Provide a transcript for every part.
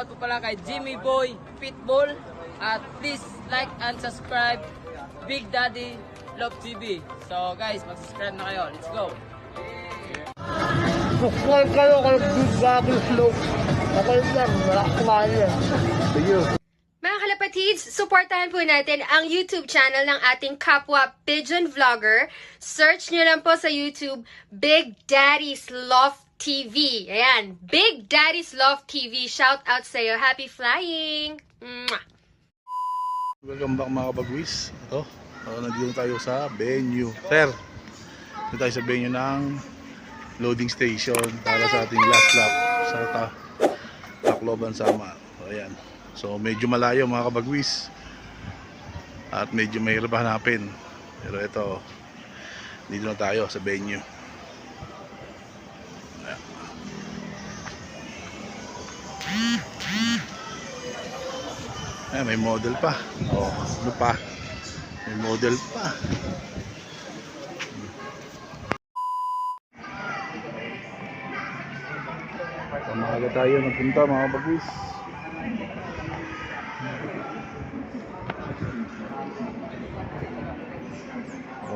shoutout po pala kay Jimmy Boy Pitbull. At please like and subscribe Big Daddy Love TV. So guys, mag-subscribe na kayo. Let's go! Subscribe kayo kay Big Daddy Love. Kapal lang, wala kumain yan. Sige. Mga kalapatids, supportahan po natin ang YouTube channel ng ating kapwa Pigeon Vlogger. Search nyo lang po sa YouTube, Big Daddy's Love TV. Ayan, Big Daddy's Love TV. Shout out sa'yo. Happy flying! Mwah! Welcome back mga kabagwis. Ito, nandito tayo sa venue. Sir, dito tayo sa venue ng loading station para sa ating last lap sa Tacloban Sama. Ayan. So medyo malayo mga kabagwis at medyo mahirap hanapin. Pero ito, dito na tayo sa venue. Ayan, may model pa. Oh, ano pa? May model pa. Pamahaga tayo nagpunta mga kabagwis.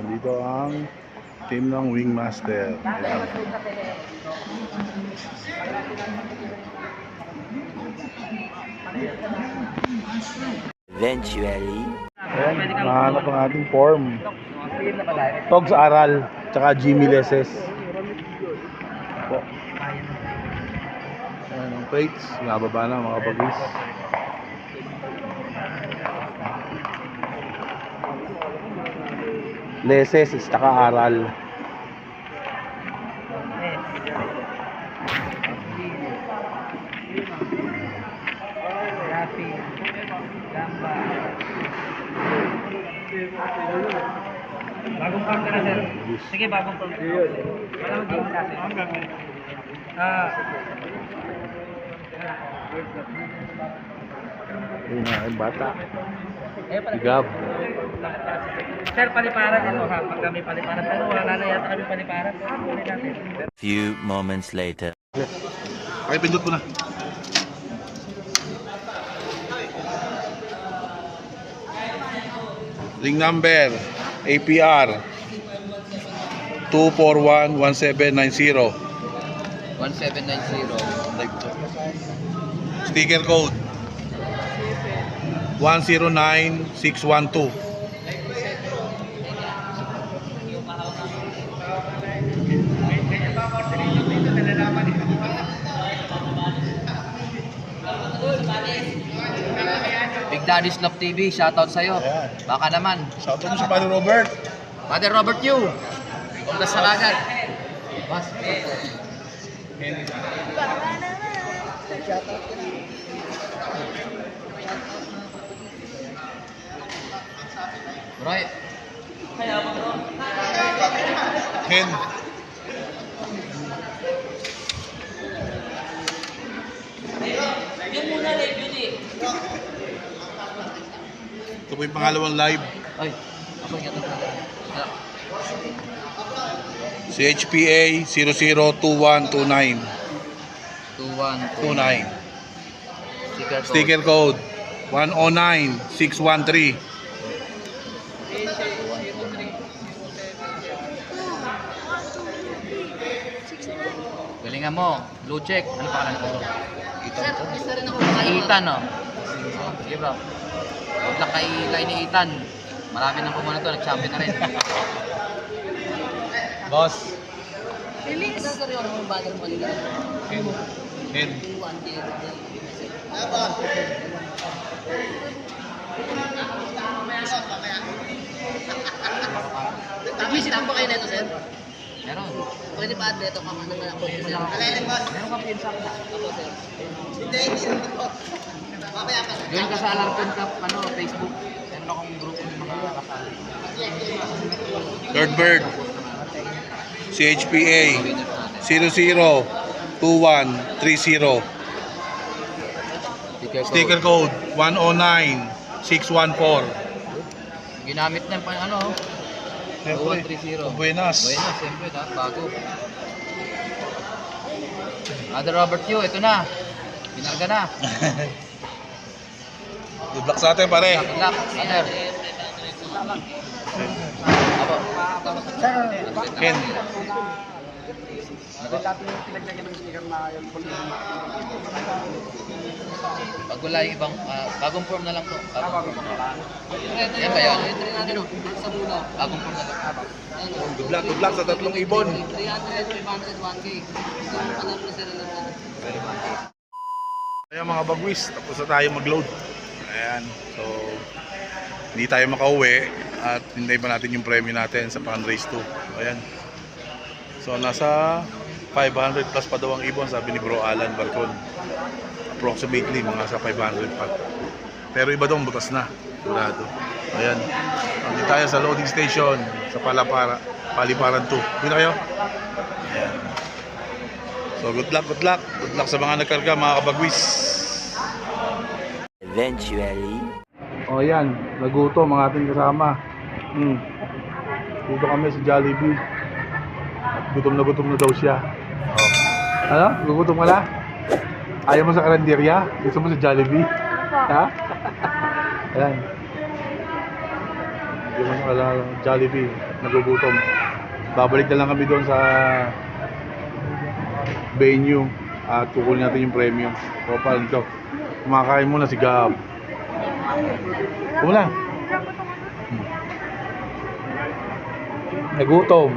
Dito ang team ng Wingmaster. Ayan. Eventually. Ayan, nahanap ang ating form. Togs Aral, tsaka Jimmy Leses. Po. Ayan ang plates, nababa na mga bagis. Leses, tsaka Aral. Bagong pump na sir. Sige, bagong pump. Wala mag game kasi. Ang gagawin. Ayun na, yung bata. Sigab. Sir, paliparan ito ha. Pag kami paliparan. Pero wala na yata kami paliparan. Few moments later. Okay, pindot ko na. Ring number APR 2411790. 1790. Sticker code 109612. Big Daddy's Love TV, shoutout sa'yo. Ayan. Baka naman. Shoutout mo sa Padre Robert. Father Robert Yu. Punta sa lagat. Bas. Right. Hen. Ito po yung pangalawang live. Ay, ako yung CHPA 002129. 2129. Sticker code 109613. Galingan mo. Blue check. Ano pa kalan ko? Sir, isa rin ako kay Ethan, no? Sige bro. Huwag lang kay ni Ethan. Marami nang pumunta to. Nag-champion na rin. Boss. Release! Ano sir yung bagal mo nila? Hen. Nag-visit po ba kayo nito, sir? Meron. Pwede pa add dito kung ano na ako, sir. Meron ka pinsa ka. Ako, sir. Hindi po. Join ka sa Alarcon Cup, Facebook. Meron akong grupo ng mga kasali. Third bird. CHPA 002130. Sticker code 109614. Ginamit na yung ano, Siyempre, 2130. buenas. Buenas, siyempre, bago. Father Robert Yu, ito na. Pinarga na. Good luck sa atin, pare. Good luck, brother. Apo. Ken. Pag wala yung ibang, bagong form na lang po. Bagong form. Yan ba yan? Entry natin o. Sa mula. Bagong form na lang. Good luck sa tatlong ibon. 300, 500, 1K. Ito yung panalo na sila lang. Ayan mga bagwis, tapos na tayo mag-load. Ayan, so hindi tayo makauwi at hintayin pa natin yung premyo natin sa pan race 2. Ayan. So nasa 500 plus pa daw ang ibon, sabi ni Bro Alan Barcon. Approximately mga sa 500 pa. Pero iba daw butas na. Sigurado. Ayan. Nandito tayo sa loading station sa Paliparan 2. Doon na kayo? Ayan. So good luck, good luck. Good luck sa mga nagkarga mga kabagwis. Eventually. O yan, nagutom ang ating kasama. Dito kami sa Jollibee. At gutom na daw siya. Ano? Gugutom ka na? Ayaw mo sa kalenderya? Gusto mo sa Jollibee? Ha? Ayan. Ayaw mo sa Jollibee. Nagugutom. Babalik na lang kami doon sa venue at kukunin natin yung premium. So paano ito? Kumakain muna si Gab. Kumula. Nagutom.